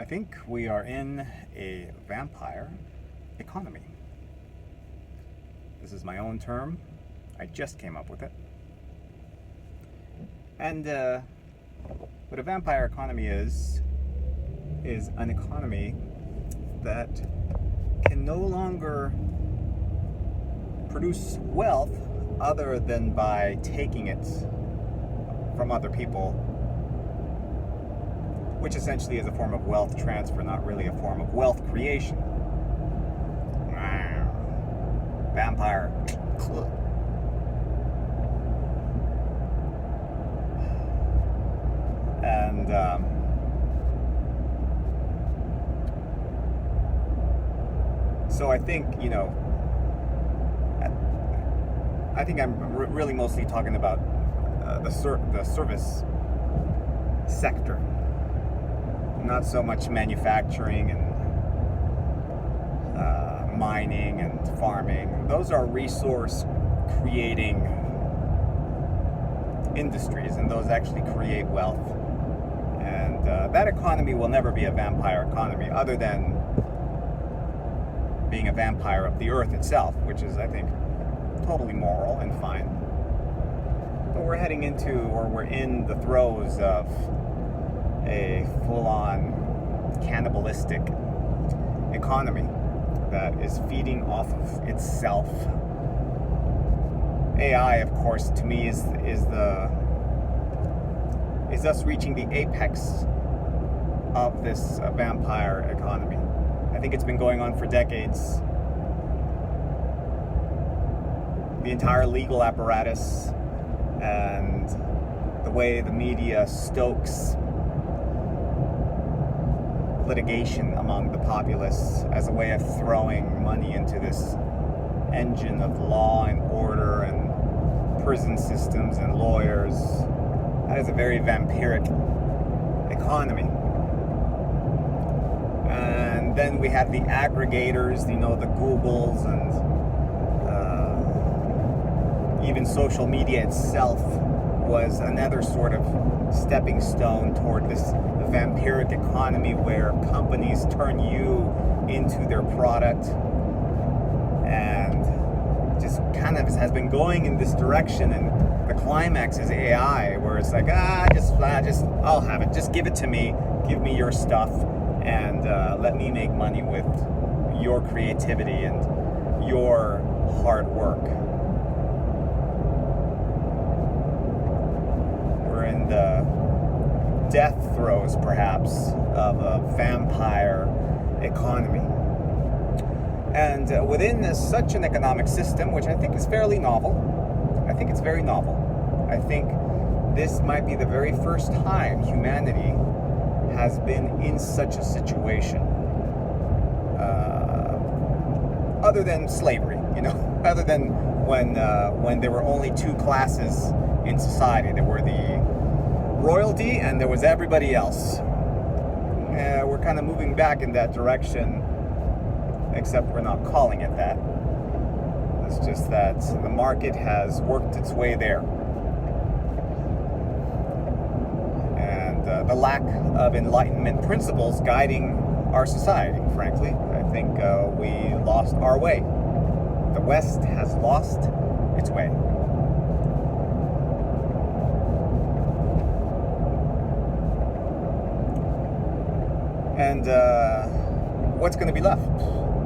I think we are in a vampire economy. This is my own term. I just came up with it. And what a vampire economy is an economy that can no longer produce wealth other than by taking it from other people, which essentially is a form of wealth transfer, not really a form of wealth creation. Vampire. And so I think, I think I'm really mostly talking about the service sector, not so much manufacturing and mining and farming. Those are resource creating industries, and those actually create wealth. And that economy will never be a vampire economy, other than being a vampire of the earth itself, which is, I think, totally moral and fine. But we're heading into, or we're in the throes of a full-on cannibalistic economy that is feeding off of itself. AI, of course, to me is us reaching the apex of this vampire economy. I think it's been going on for decades. The entire legal apparatus and the way the media stokes litigation among the populace as a way of throwing money into this engine of law and order and prison systems and lawyers. That is a very vampiric economy. And then we have the aggregators, the Googles, and even social media itself was another sort of stepping stone toward this vampiric economy where companies turn you into their product, and just kind of has been going in this direction. And the climax is AI, where it's like, I'll have it. Just give it to me. Give me your stuff, and let me make money with your creativity and your hard work. We're in the death throes, perhaps, of a vampire economy. And within such an economic system, which I think is fairly novel, I think it's very novel. I think this might be the very first time humanity has been in such a situation, other than slavery, other than when there were only two classes in society. There were the royalty and there was everybody else. We're kind of moving back in that direction, except we're not calling it that. It's just that the market has worked its way there. And the lack of Enlightenment principles guiding our society, frankly, I think we lost our way. The West has lost its way. And what's going to be left?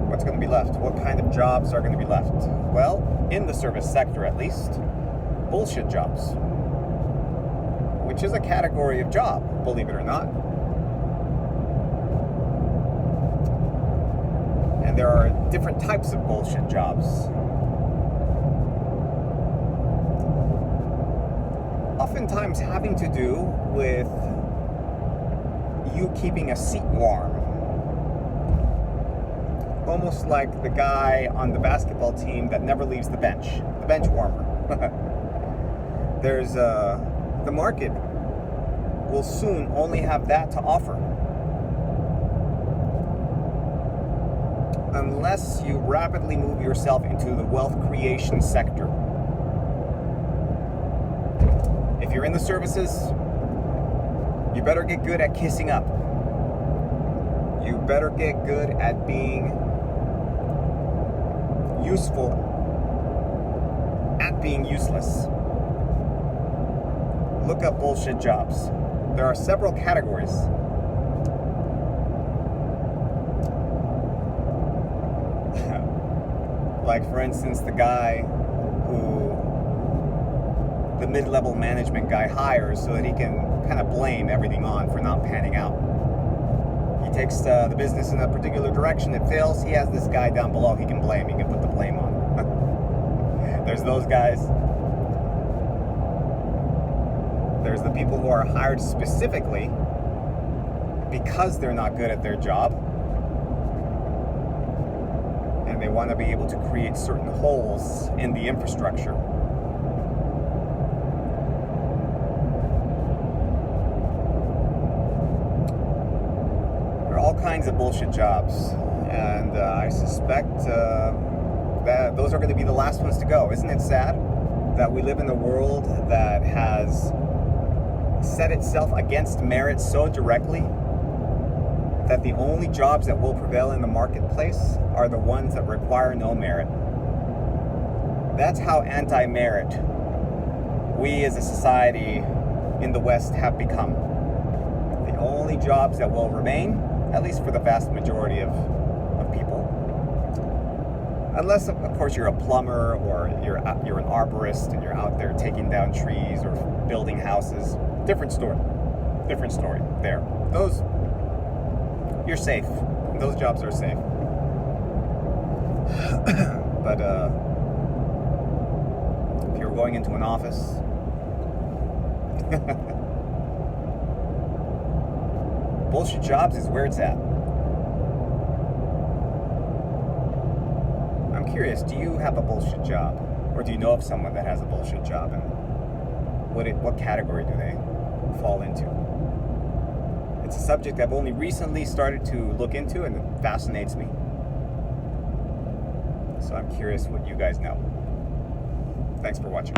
What's going to be left? What kind of jobs are going to be left? Well, in the service sector at least, bullshit jobs, which is a category of job, believe it or not. And there are different types of bullshit jobs. Oftentimes having to do with you keeping a seat warm. Almost like the guy on the basketball team that never leaves the bench warmer. There's the market will soon only have that to offer, unless you rapidly move yourself into the wealth creation sector. If you're in the services, you better get good at kissing up. You better get good at being useful at being useless. Look up bullshit jobs. There are several categories. Like, for instance, the mid-level management guy hires so that he can kind of blame everything on for not panning out. He takes the business in a particular direction, it fails, he has this guy down below he can blame, he can put the blame on. There's those guys. There's the people who are hired specifically because they're not good at their job and they want to be able to create certain holes in the infrastructure. There are all kinds of bullshit jobs, and I suspect that those are going to be the last ones to go. Isn't it sad that we live in a world that has set itself against merit so directly that the only jobs that will prevail in the marketplace are the ones that require no merit? That's how anti-merit we as a society in the West have become. The only jobs that will remain, at least for the vast majority of people, unless of course you're a plumber or you're an arborist and you're out there taking down trees or building houses. Different story there. Those, you're safe. Those jobs are safe. But if you're going into an office, bullshit jobs is where it's at. I'm curious, do you have a bullshit job? Or do you know of someone that has a bullshit job? And what category do they fall into? It's a subject I've only recently started to look into, and it fascinates me. So I'm curious what you guys know. Thanks for watching.